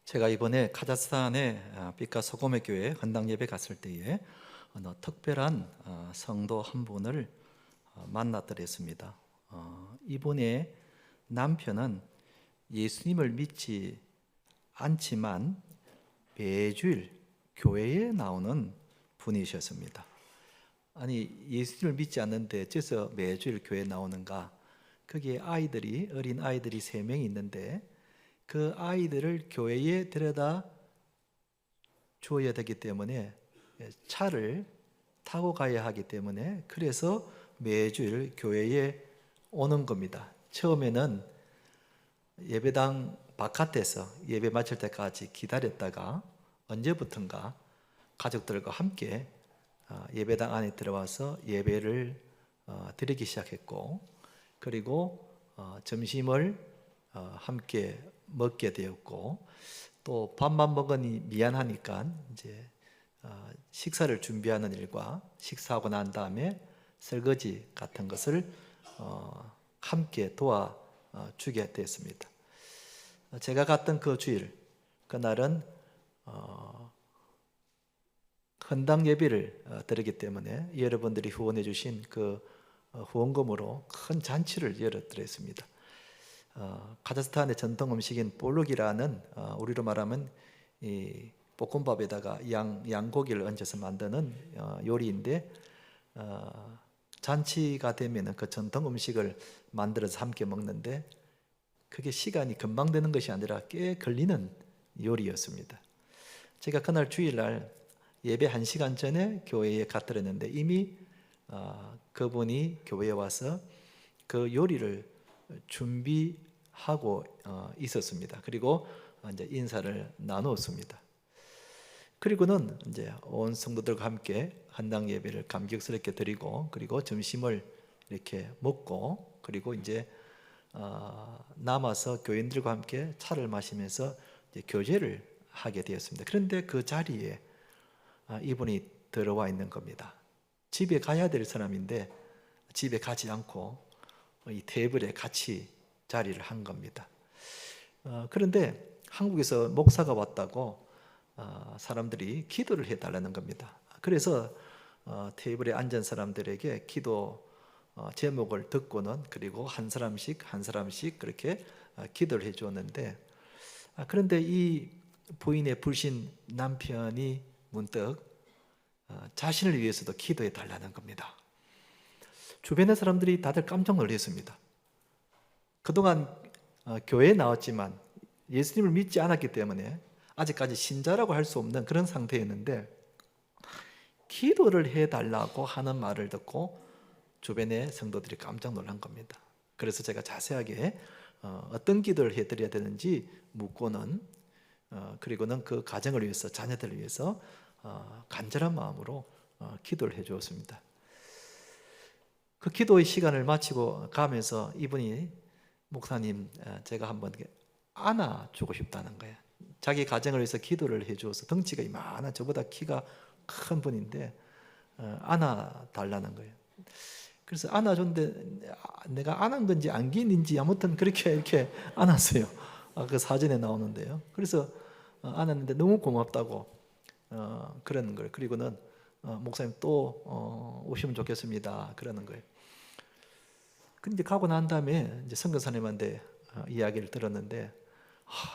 제가 이번에 카자흐스탄의 빛과 소금의 교회 헌당 예배 갔을 때에 어느 특별한 성도 한 분을 만났더랬습니다. 이분의 남편은 예수님을 믿지 않지만 매주일 교회에 나오는 분이셨습니다. 아니, 예수님을 믿지 않는데 어째서 매주일 교회에 나오는가? 거기에 어린 아이들이 3명이 있는데 그 아이들을 교회에 데려다 주어야 되기 때문에 차를 타고 가야 하기 때문에 그래서 매주일 교회에 오는 겁니다. 처음에는 예배당 바깥에서 예배 마칠 때까지 기다렸다가 언제부턴가 가족들과 함께 예배당 안에 들어와서 예배를 드리기 시작했고, 그리고 점심을 함께 먹게 되었고, 또 밥만 먹으니 미안하니까 이제 식사를 준비하는 일과 식사하고 난 다음에 설거지 같은 것을 함께 도와주게 됐습니다. 제가 갔던 그 주일, 그날은 헌당 예배를 드리기 때문에 여러분들이 후원해 주신 그 후원금으로 큰 잔치를 열어드렸습니다. 카자흐스탄의 전통 음식인 볼룩이라는 우리로 말하면 이 볶음밥에다가 양고기를 얹어서 만드는 요리인데, 잔치가 되면 그 전통 음식을 만들어서 함께 먹는데 그게 시간이 금방 되는 것이 아니라 꽤 걸리는 요리였습니다. 제가 그날 주일날 예배 1시간 전에 교회에 갔더랬는데 이미 그분이 교회에 와서 그 요리를 준비하고 있었습니다. 그리고 이제 인사를 나누었습니다. 그리고는 이제 온 성도들과 함께 헌당 예배를 감격스럽게 드리고, 그리고 점심을 이렇게 먹고, 그리고 이제 남아서 교인들과 함께 차를 마시면서 이제 교제를 하게 되었습니다. 그런데 그 자리에 이분이 들어와 있는 겁니다. 집에 가야 될 사람인데 집에 가지 않고 이 테이블에 같이 자리를 한 겁니다. 그런데 한국에서 목사가 왔다고 사람들이 기도를 해달라는 겁니다. 그래서 테이블에 앉은 사람들에게 기도 제목을 듣고는 그리고 한 사람씩 그렇게 기도를 해 주었는데, 그런데 이 부인의 불신 남편이 문득 자신을 위해서도 기도해 달라는 겁니다. 주변의 사람들이 다들 깜짝 놀랐습니다. 그동안 교회에 나왔지만 예수님을 믿지 않았기 때문에 아직까지 신자라고 할 수 없는 그런 상태였는데 기도를 해달라고 하는 말을 듣고 주변의 성도들이 깜짝 놀란 겁니다. 그래서 제가 자세하게 어떤 기도를 해드려야 되는지 묻고는 그리고는 그 가정을 위해서, 자녀들을 위해서 간절한 마음으로 기도를 해 주었습니다. 그 기도의 시간을 마치고 가면서 이분이 목사님, 제가 한번 안아주고 싶다는 거예요. 자기 가정을 위해서 기도를 해 주어서 덩치가 이만한 저보다 키가 큰 분인데 안아달라는 거예요. 그래서 안아줬는데 내가 안은 건지 안긴인지 아무튼 그렇게 이렇게 안았어요. 그 사진에 나오는데요. 그래서 안았는데 너무 고맙다고 그러는 거예요. 그리고는 목사님 또 오시면 좋겠습니다 그러는 거예요. 근데 가고 난 다음에 이제 선교사님한테 이야기를 들었는데,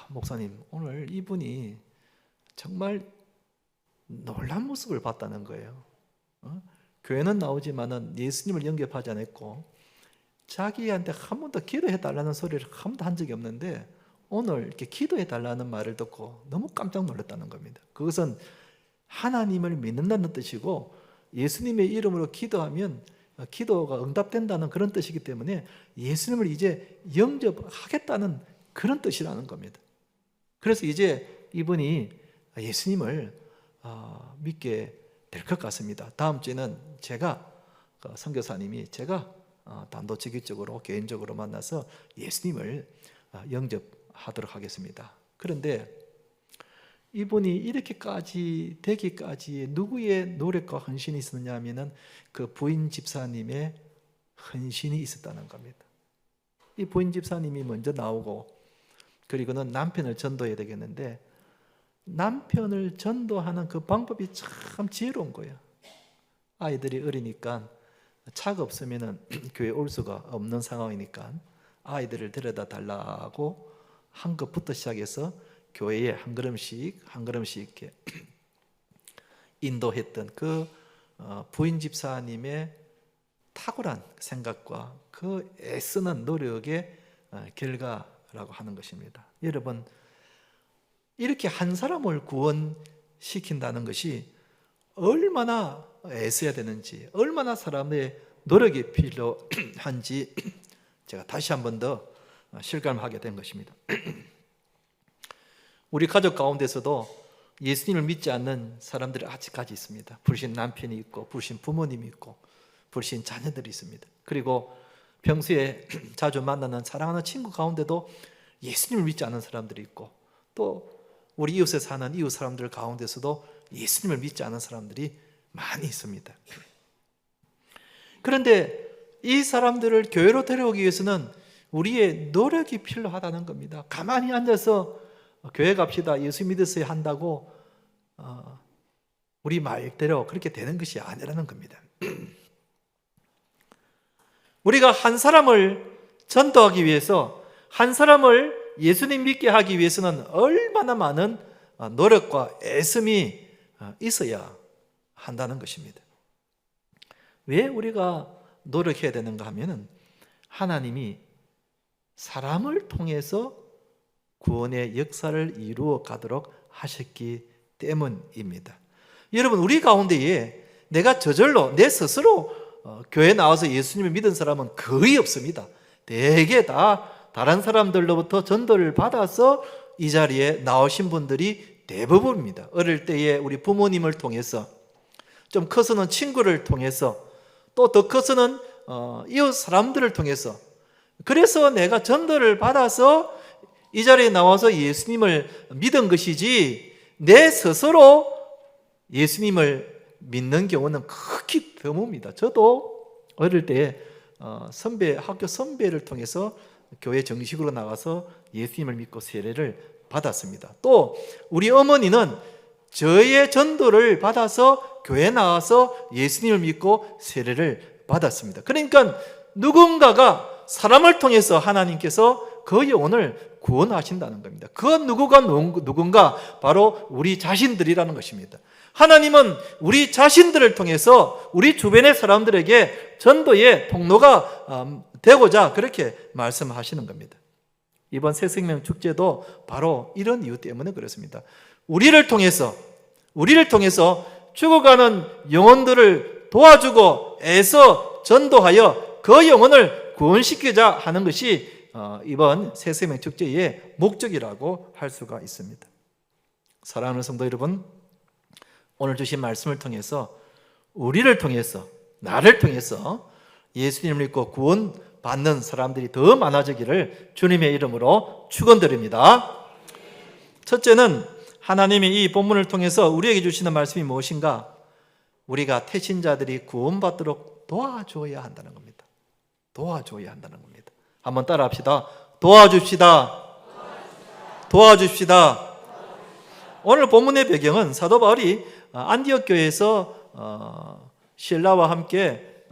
목사님 오늘 이분이 정말 놀란 모습을 봤다는 거예요. 교회는 나오지만은 예수님을 영접하지 않았고 자기한테 한 번도 기도해 달라는 소리를 한 번도 한 적이 없는데 오늘 이렇게 기도해 달라는 말을 듣고 너무 깜짝 놀랐다는 겁니다. 그것은 하나님을 믿는다는 뜻이고 예수님의 이름으로 기도하면 기도가 응답된다는 그런 뜻이기 때문에 예수님을 이제 영접하겠다는 그런 뜻이라는 겁니다. 그래서 이제 이분이 예수님을 믿게 될 것 같습니다. 다음 주에는 제가 선교사님이 제가 단도직입적으로 개인적으로 만나서 예수님을 영접하도록 하겠습니다. 그런데 이분이 이렇게까지 되기까지 누구의 노력과 헌신이 있었느냐 하면은 그 부인 집사님의 헌신이 있었다는 겁니다. 이 부인 집사님이 먼저 나오고 그리고는 남편을 전도해야 되겠는데 남편을 전도하는 그 방법이 참 지혜로운 거예요. 아이들이 어리니까 차가 없으면 교회 올 수가 없는 상황이니까 아이들을 데려다 달라고 한 것부터 시작해서 교회에 한 걸음씩 이렇게 인도했던 그 부인 집사님의 탁월한 생각과 그 애쓰는 노력의 결과라고 하는 것입니다. 여러분, 이렇게 한 사람을 구원시킨다는 것이 얼마나 애써야 되는지, 얼마나 사람의 노력이 필요한지 제가 다시 한 번 더 실감하게 된 것입니다. 우리 가족 가운데서도 예수님을 믿지 않는 사람들이 아직까지 있습니다. 불신 남편이 있고, 불신 부모님이 있고, 불신 자녀들이 있습니다. 그리고 평소에 자주 만나는 사랑하는 친구 가운데도 예수님을 믿지 않는 사람들이 있고, 또 우리 이웃에 사는 이웃 사람들 가운데서도 예수님을 믿지 않는 사람들이 많이 있습니다. 그런데 이 사람들을 교회로 데려오기 위해서는 우리의 노력이 필요하다는 겁니다. 가만히 앉아서 교회 갑시다, 예수 믿으셔야 한다고 우리 말대로 그렇게 되는 것이 아니라는 겁니다. 우리가 한 사람을 전도하기 위해서, 한 사람을 예수님 믿게 하기 위해서는 얼마나 많은 노력과 애씀이 있어야 한다는 것입니다. 왜 우리가 노력해야 되는가 하면은 하나님이 사람을 통해서 구원의 역사를 이루어 가도록 하셨기 때문입니다. 여러분, 우리 가운데에 내가 저절로 내 스스로 교회 나와서 예수님을 믿은 사람은 거의 없습니다. 대개 다 다른 사람들로부터 전도를 받아서 이 자리에 나오신 분들이 대부분입니다. 어릴 때에 우리 부모님을 통해서, 좀 커서는 친구를 통해서, 또 더 커서는 이웃 사람들을 통해서, 그래서 내가 전도를 받아서 이 자리에 나와서 예수님을 믿은 것이지, 내 스스로 예수님을 믿는 경우는 극히 드뭅니다. 저도 어릴 때 학교 선배를 통해서 교회 정식으로 나가서 예수님을 믿고 세례를 받았습니다. 또 우리 어머니는 저의 전도를 받아서 교회 나와서 예수님을 믿고 세례를 받았습니다. 그러니까 누군가가, 사람을 통해서 하나님께서 그 영혼을 구원하신다는 겁니다. 그 누군가 바로 우리 자신들이라는 것입니다. 하나님은 우리 자신들을 통해서 우리 주변의 사람들에게 전도의 통로가 되고자 그렇게 말씀하시는 겁니다. 이번 새생명 축제도 바로 이런 이유 때문에 그렇습니다. 우리를 통해서 죽어가는 영혼들을 도와주고 애써 전도하여 그 영혼을 구원시키자 하는 것이 이번 새생명 축제의 목적이라고 할 수가 있습니다. 사랑하는 성도 여러분, 오늘 주신 말씀을 통해서 우리를 통해서, 나를 통해서 예수님을 믿고 구원받는 사람들이 더 많아지기를 주님의 이름으로 축원드립니다. 첫째는 하나님이 이 본문을 통해서 우리에게 주시는 말씀이 무엇인가? 우리가 태신자들이 구원받도록 도와줘야 한다는 겁니다. 도와줘야 한다는 겁니다. 한번 따라 합시다. 도와줍시다. 도와줍시다. 오늘 본문의 배경은 사도 바울이 안디옥 교회에서 신라와 함께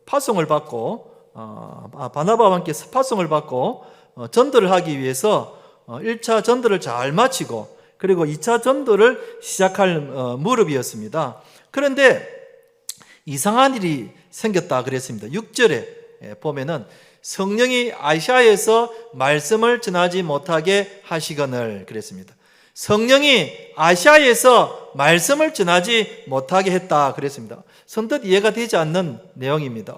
파송을 받고 바나바와 함께 파송을 받고 전도를 하기 위해서 1차 전도를 잘 마치고 그리고 2차 전도를 시작할 무렵이었습니다. 그런데 이상한 일이 생겼다 그랬습니다. 6절에 보면은 성령이 아시아에서 말씀을 전하지 못하게 하시거늘 그랬습니다. 성령이 아시아에서 말씀을 전하지 못하게 했다 그랬습니다. 선뜻 이해가 되지 않는 내용입니다.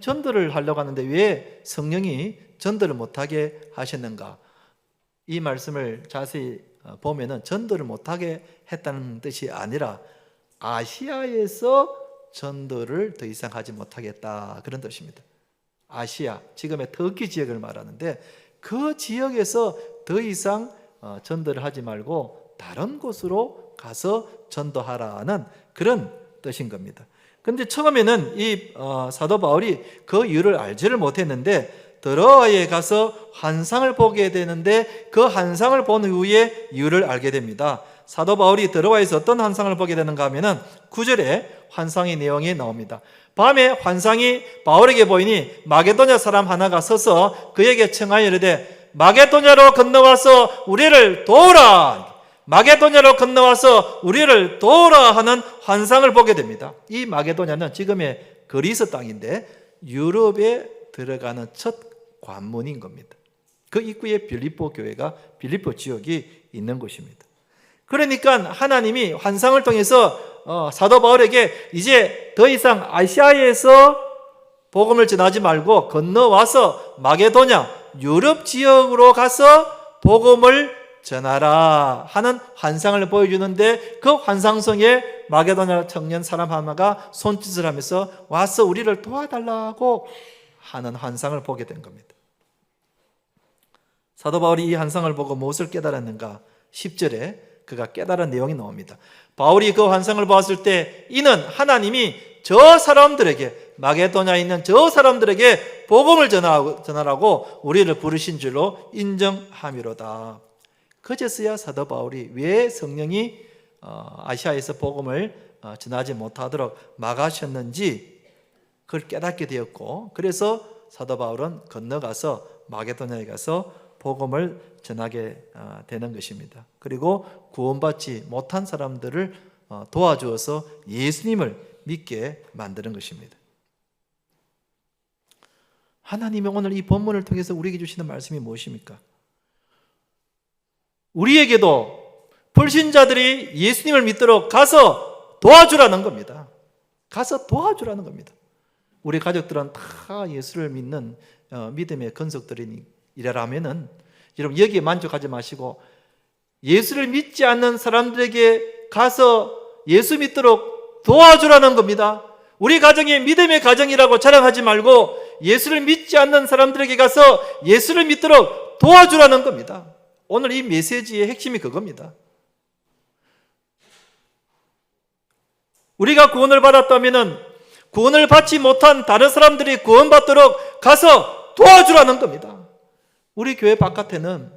전도를 하려고 하는데 왜 성령이 전도를 못하게 하셨는가? 이 말씀을 자세히 보면은 전도를 못하게 했다는 뜻이 아니라 아시아에서 전도를 더 이상 하지 못하겠다 그런 뜻입니다. 아시아, 지금의 터키 지역을 말하는데 그 지역에서 더 이상 전도를 하지 말고 다른 곳으로 가서 전도하라는 그런 뜻인 겁니다. 그런데 처음에는 이 사도 바울이 그 이유를 알지를 못했는데 드로아에 가서 환상을 보게 되는데 그 환상을 본 후에 이유를 알게 됩니다. 사도 바울이 드로아에서 어떤 환상을 보게 되는가 하면은 9절에 환상의 내용이 나옵니다. 밤에 환상이 바울에게 보이니 마게도냐 사람 하나가 서서 그에게 청하여 이르되 마게도냐로 건너와서 우리를 도우라. 마게도냐로 건너와서 우리를 도우라 하는 환상을 보게 됩니다. 이 마게도냐는 지금의 그리스 땅인데 유럽에 들어가는 첫 관문인 겁니다. 그 입구에 빌립보 교회가 빌립보 지역이 있는 곳입니다. 그러니까 하나님이 환상을 통해서 사도 바울에게 이제 더 이상 아시아에서 복음을 전하지 말고 건너와서 마게도냐 유럽 지역으로 가서 복음을 전하라 하는 환상을 보여주는데 그 환상 속에 마게도냐 청년 사람 하나가 손짓을 하면서 와서 우리를 도와달라고 하는 환상을 보게 된 겁니다. 사도 바울이 이 환상을 보고 무엇을 깨달았는가? 10절에 그가 깨달은 내용이 나옵니다. 바울이 그 환상을 보았을 때 이는 하나님이 저 사람들에게 마게도냐에 있는 저 사람들에게 복음을 전하라고 우리를 부르신 줄로 인정함이로다. 그제서야 사도 바울이 왜 성령이 아시아에서 복음을 전하지 못하도록 막으셨는지 그걸 깨닫게 되었고, 그래서 사도 바울은 건너가서 마게도냐에 가서 복음을 전하게 되는 것입니다. 그리고 구원받지 못한 사람들을 도와주어서 예수님을 믿게 만드는 것입니다. 하나님이 오늘 이 본문을 통해서 우리에게 주시는 말씀이 무엇입니까? 우리에게도 불신자들이 예수님을 믿도록 가서 도와주라는 겁니다. 가서 도와주라는 겁니다. 우리 가족들은 다 예수를 믿는 믿음의 건석들이라면은 여러분 여기에 만족하지 마시고 예수를 믿지 않는 사람들에게 가서 예수 믿도록 도와주라는 겁니다. 우리 가정이 믿음의 가정이라고 자랑하지 말고 예수를 믿지 않는 사람들에게 가서 예수를 믿도록 도와주라는 겁니다. 오늘 이 메시지의 핵심이 그겁니다. 우리가 구원을 받았다면 구원을 받지 못한 다른 사람들이 구원받도록 가서 도와주라는 겁니다. 우리 교회 바깥에는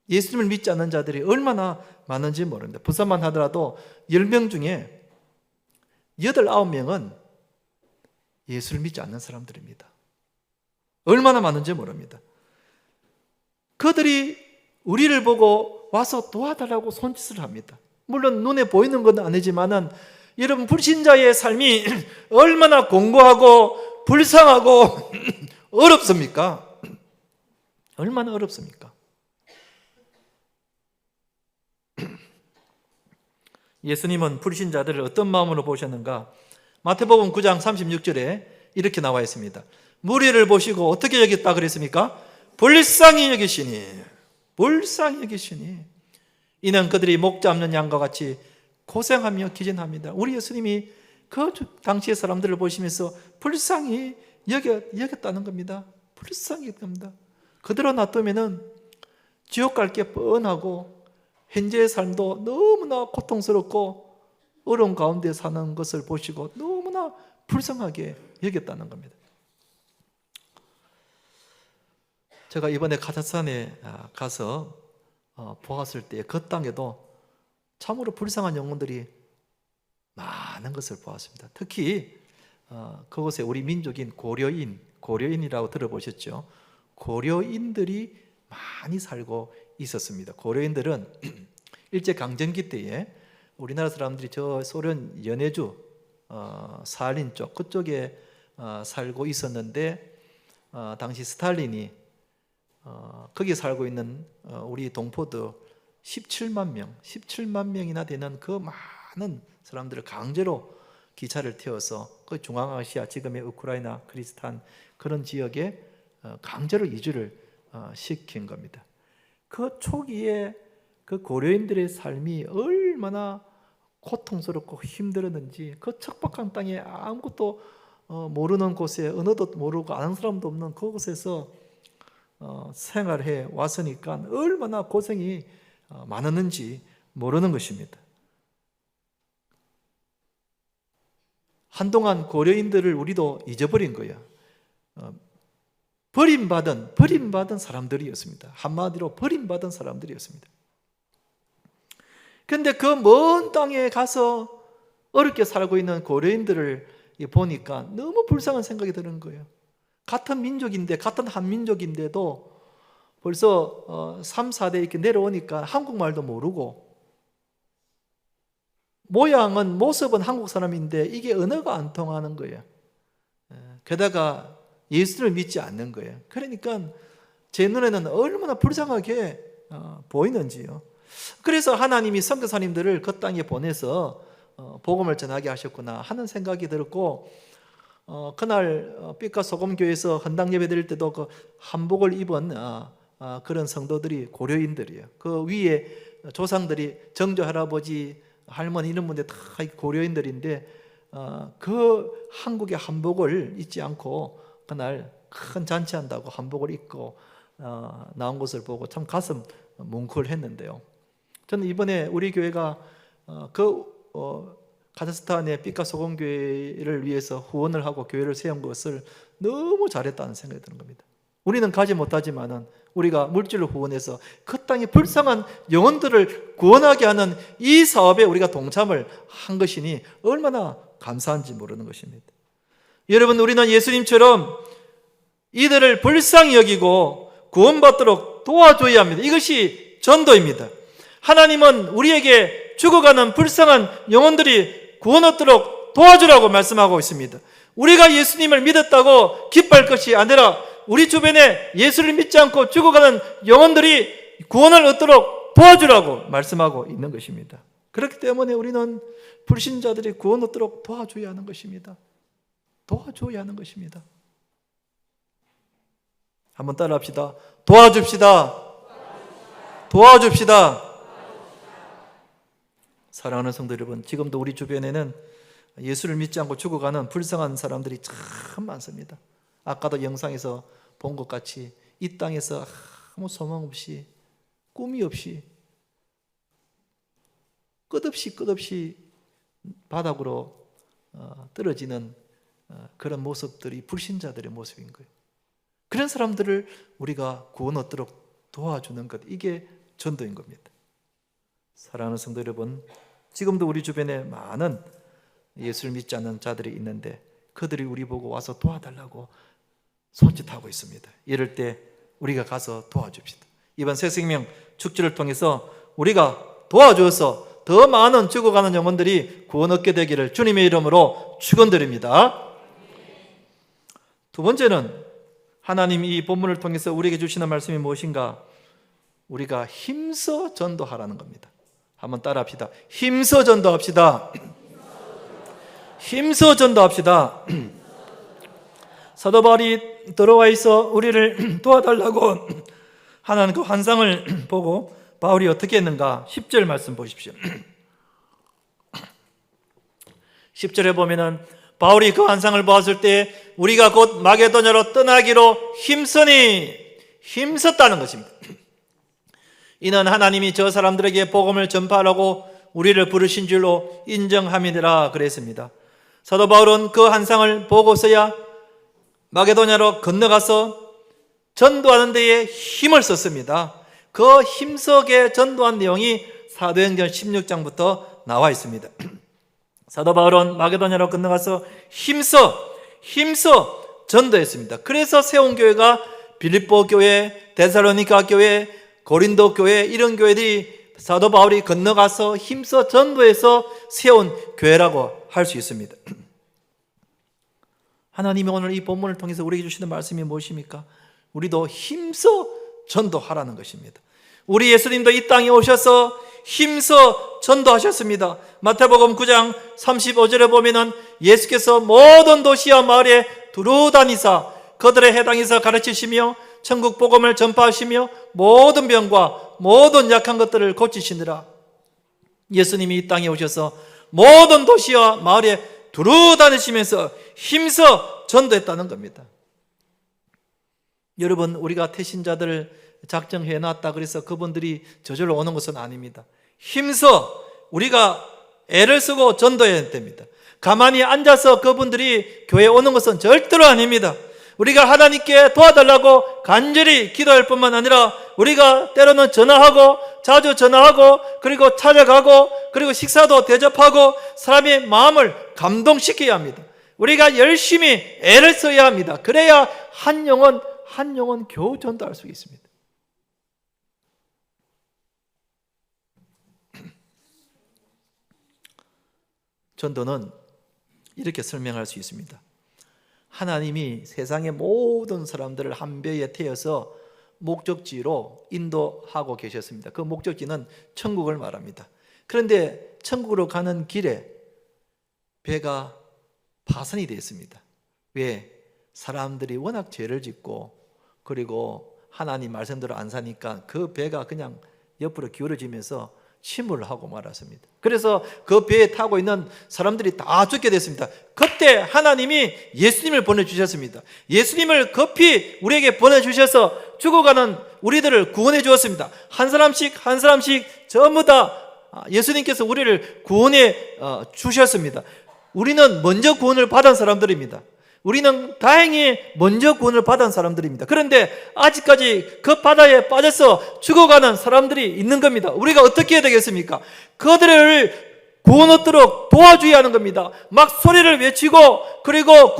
예수님을 믿지 않는 자들이 얼마나 많은지 모릅니다. 부산만 하더라도 10명 중에 8, 9명은 예수를 믿지 않는 사람들입니다. 얼마나 많은지 모릅니다. 그들이 우리를 보고 와서 도와달라고 손짓을 합니다. 물론 눈에 보이는 건 아니지만은 여러분 불신자의 삶이 얼마나 공고하고 불쌍하고 어렵습니까? 얼마나 어렵습니까? 예수님은 불신자들을 어떤 마음으로 보셨는가? 마태복음 9장 36절에 이렇게 나와 있습니다. 무리를 보시고 어떻게 여겼다 그랬습니까? 불쌍히 여기시니, 불쌍히 여기시니 이는 그들이 목 잡는 양과 같이 고생하며 기진합니다. 우리 예수님이 그 당시의 사람들을 보시면서 불쌍히 여겼다는 겁니다. 불쌍히 여깁니다. 그대로 놔두면은 지옥 갈 게 뻔하고 현재의 삶도 너무나 고통스럽고 어려운 가운데 사는 것을 보시고 너무나 불쌍하게 여겼다는 겁니다. 제가 이번에 카자흐스탄에 가서 보았을 때 그 땅에도 참으로 불쌍한 영혼들이 많은 것을 보았습니다. 특히 그곳에 우리 민족인 고려인이라고 들어보셨죠? 고려인들이 많이 살고 있었습니다. 고려인들은 일제강점기 때에 우리나라 사람들이 저 소련 연해주 사할린 쪽 그쪽에 살고 있었는데 당시 스탈린이 거기 살고 있는 우리 동포들 17만 명이나 되는 그 많은 사람들을 강제로 기차를 태워서 그 중앙아시아 지금의 우크라이나, 크리스탄 그런 지역에 강제로 이주를 시킨 겁니다. 그 초기에 그 고려인들의 삶이 얼마나 고통스럽고 힘들었는지 그 척박한 땅에 아무것도 모르는 곳에 언어도 모르고 아는 사람도 없는 그곳에서 생활해 왔으니까 얼마나 고생이 많았는지 모르는 것입니다. 한동안 고려인들을 우리도 잊어버린 거예요. 버림받은 사람들이었습니다. 한마디로 버림받은 사람들이었습니다. 그런데 그 먼 땅에 가서 어렵게 살고 있는 고려인들을 보니까 너무 불쌍한 생각이 드는 거예요. 같은 민족인데, 같은 한민족인데도 벌써 3, 4대 이렇게 내려오니까 한국말도 모르고 모습은 한국 사람인데 이게 언어가 안 통하는 거예요. 게다가 예수를 믿지 않는 거예요. 그러니까 제 눈에는 얼마나 불쌍하게 보이는지요. 그래서 하나님이 선교사님들을 그 땅에 보내서 복음을 전하게 하셨구나 하는 생각이 들었고, 그날 빛과 소금 교회에서 헌당 예배 드릴 때도 그 한복을 입은 그런 성도들이 고려인들이에요. 그 위에 조상들이 정조 할아버지, 할머니 이런 분들 다 고려인들인데 그 한국의 한복을 입지 않고 그날 큰 잔치한다고 한복을 입고 나온 것을 보고 참 가슴 뭉클했는데요. 저는 이번에 우리 교회가 카자흐스탄의 빛과 소금 교회를 위해서 후원을 하고 교회를 세운 것을 너무 잘했다는 생각이 드는 겁니다. 우리는 가지 못하지만은 우리가 물질로 후원해서 그 땅의 불쌍한 영혼들을 구원하게 하는 이 사업에 우리가 동참을 한 것이니 얼마나 감사한지 모르는 것입니다. 여러분, 우리는 예수님처럼 이들을 불쌍히 여기고 구원받도록 도와줘야 합니다. 이것이 전도입니다. 하나님은 우리에게 죽어가는 불쌍한 영혼들이 구원 얻도록 도와주라고 말씀하고 있습니다. 우리가 예수님을 믿었다고 기뻐할 것이 아니라 우리 주변에 예수를 믿지 않고 죽어가는 영혼들이 구원을 얻도록 도와주라고 말씀하고 있는 것입니다. 그렇기 때문에 우리는 불신자들이 구원 얻도록 도와줘야 하는 것입니다. 도와줘야 하는 것입니다. 한번 따라합시다. 도와줍시다. 도와줍시다. 사랑하는 성도 여러분, 지금도 우리 주변에는 예수를 믿지 않고 죽어가는 불쌍한 사람들이 참 많습니다. 아까도 영상에서 본 것 같이 이 땅에서 아무 소망 없이, 꿈이 없이, 끝없이 바닥으로 떨어지는 그런 모습들이 불신자들의 모습인 거예요. 그런 사람들을 우리가 구원 얻도록 도와주는 것, 이게 전도인 겁니다. 사랑하는 성도 여러분, 지금도 우리 주변에 많은 예수를 믿지 않는 자들이 있는데 그들이 우리 보고 와서 도와달라고 손짓하고 있습니다. 이럴 때 우리가 가서 도와줍시다. 이번 새생명 축제를 통해서 우리가 도와주어서 더 많은 죽어가는 영혼들이 구원 얻게 되기를 주님의 이름으로 축원드립니다. 두 번째는 하나님이 이 본문을 통해서 우리에게 주시는 말씀이 무엇인가? 우리가 힘써 전도하라는 겁니다. 한번 따라합시다. 힘써 전도합시다. 힘써 전도합시다. 사도 바울이 들어와 있어 우리를 도와달라고 하는 그 환상을 보고 바울이 어떻게 했는가? 10절 말씀 보십시오. 10절에 보면은 바울이 그 환상을 보았을 때 우리가 곧 마게도냐로 떠나기로 힘썼다는 것입니다. 이는 하나님이 저 사람들에게 복음을 전파하라고 우리를 부르신 줄로 인정함이니라 그랬습니다. 사도 바울은 그 환상을 보고서야 마게도냐로 건너가서 전도하는 데에 힘을 썼습니다. 그 힘쓰게 전도한 내용이 사도행전 16장부터 나와 있습니다. 사도 바울은 마게도냐로 건너가서 힘써 전도했습니다. 그래서 세운 교회가 빌립보 교회, 데살로니가 교회, 고린도 교회, 이런 교회들이 사도 바울이 건너가서 힘써 전도해서 세운 교회라고 할 수 있습니다. 하나님이 오늘 이 본문을 통해서 우리에게 주시는 말씀이 무엇입니까? 우리도 힘써 전도하라는 것입니다. 우리 예수님도 이 땅에 오셔서 힘써 전도하셨습니다. 마태복음 9장 35절에 보면은 예수께서 모든 도시와 마을에 두루 다니사 그들의 해당에서 가르치시며 천국 복음을 전파하시며 모든 병과 모든 약한 것들을 고치시느라. 예수님이 이 땅에 오셔서 모든 도시와 마을에 두루 다니시면서 힘써 전도했다는 겁니다. 여러분, 우리가 태신자들을 작정해 놨다 그래서 그분들이 저절로 오는 것은 아닙니다. 힘써 우리가 애를 쓰고 전도해야 됩니다. 가만히 앉아서 그분들이 교회에 오는 것은 절대로 아닙니다. 우리가 하나님께 도와달라고 간절히 기도할 뿐만 아니라 우리가 때로는 전화하고 자주 전화하고 그리고 찾아가고 그리고 식사도 대접하고 사람의 마음을 감동시켜야 합니다. 우리가 열심히 애를 써야 합니다. 그래야 한 영혼 겨우 전도할 수 있습니다. 전도는 이렇게 설명할 수 있습니다. 하나님이 세상의 모든 사람들을 한 벼에 태워서 목적지로 인도하고 계셨습니다. 그 목적지는 천국을 말합니다. 그런데 천국으로 가는 길에 배가 파손이 되어 있습니다. 왜? 사람들이 워낙 죄를 짓고 그리고 하나님 말씀대로 안 사니까 그 배가 그냥 옆으로 기울어지면서 침몰하고 말았습니다. 그래서 그 배에 타고 있는 사람들이 다 죽게 됐습니다. 그때 하나님이 예수님을 보내주셨습니다. 예수님을 급히 우리에게 보내주셔서 죽어가는 우리들을 구원해 주었습니다. 한 사람씩 전부 다 예수님께서 우리를 구원해 주셨습니다. 우리는 먼저 구원을 받은 사람들입니다. 우리는 다행히 먼저 구원을 받은 사람들입니다. 그런데 아직까지 그 바다에 빠져서 죽어가는 사람들이 있는 겁니다. 우리가 어떻게 해야 되겠습니까? 그들을 구원 얻도록 도와줘야 하는 겁니다. 막 소리를 외치고 그리고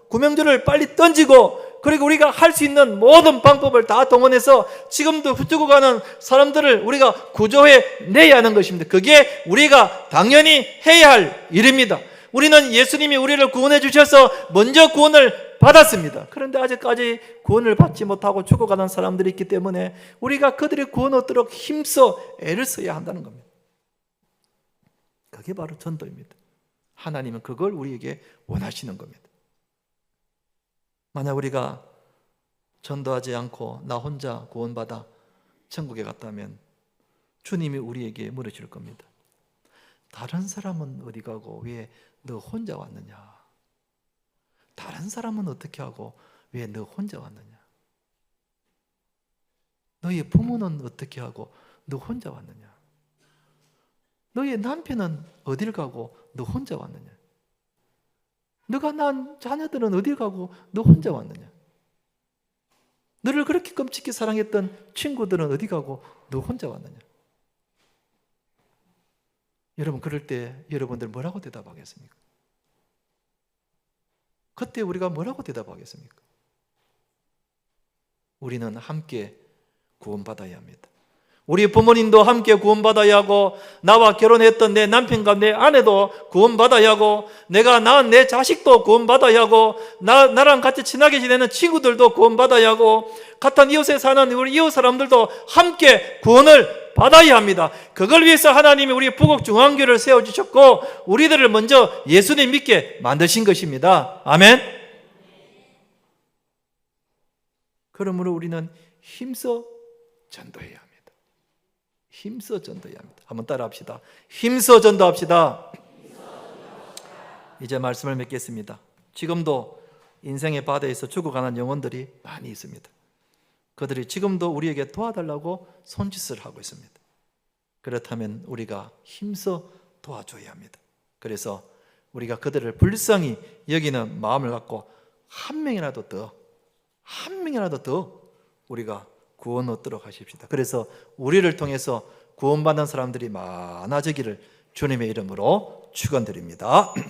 구명조를 빨리 던지고 그리고 우리가 할 수 있는 모든 방법을 다 동원해서 지금도 죽어가는 사람들을 우리가 구조해 내야 하는 것입니다. 그게 우리가 당연히 해야 할 일입니다. 우리는 예수님이 우리를 구원해 주셔서 먼저 구원을 받았습니다. 그런데 아직까지 구원을 받지 못하고 죽어가는 사람들이 있기 때문에 우리가 그들의 구원 얻도록 힘써 애를 써야 한다는 겁니다. 그게 바로 전도입니다. 하나님은 그걸 우리에게 원하시는 겁니다. 만약 우리가 전도하지 않고 나 혼자 구원받아 천국에 갔다면 주님이 우리에게 물으실 겁니다. 다른 사람은 어디 가고 왜 너 혼자 왔느냐? 다른 사람은 어떻게 하고 왜 너 혼자 왔느냐? 너의 부모는 어떻게 하고 너 혼자 왔느냐? 너의 남편은 어딜 가고 너 혼자 왔느냐? 너가 낳은 자녀들은 어딜 가고 너 혼자 왔느냐? 너를 그렇게 끔찍히 사랑했던 친구들은 어디 가고 너 혼자 왔느냐? 여러분, 그럴 때 여러분들 뭐라고 대답하겠습니까? 그때 우리가 뭐라고 대답하겠습니까? 우리는 함께 구원받아야 합니다. 우리 부모님도 함께 구원받아야 하고 나와 결혼했던 내 남편과 내 아내도 구원받아야 하고 내가 낳은 내 자식도 구원받아야 하고 나랑 같이 친하게 지내는 친구들도 구원받아야 하고 같은 이웃에 사는 우리 이웃 사람들도 함께 구원을 받아야 합니다. 그걸 위해서 하나님이 우리 부곡중앙교회를 세워주셨고 우리들을 먼저 예수님 믿게 만드신 것입니다. 아멘. 그러므로 우리는 힘써 전도해야 합니다. 힘써 전도해야 합니다. 한번 따라합시다. 힘써 전도합시다. 이제 말씀을 맺겠습니다. 지금도 인생의 바다에서 죽어가는 영혼들이 많이 있습니다. 그들이 지금도 우리에게 도와달라고 손짓을 하고 있습니다. 그렇다면 우리가 힘써 도와줘야 합니다. 그래서 우리가 그들을 불쌍히 여기는 마음을 갖고 한 명이라도 더 우리가 구원 얻도록 하십시다. 그래서 우리를 통해서 구원받는 사람들이 많아지기를 주님의 이름으로 축원드립니다.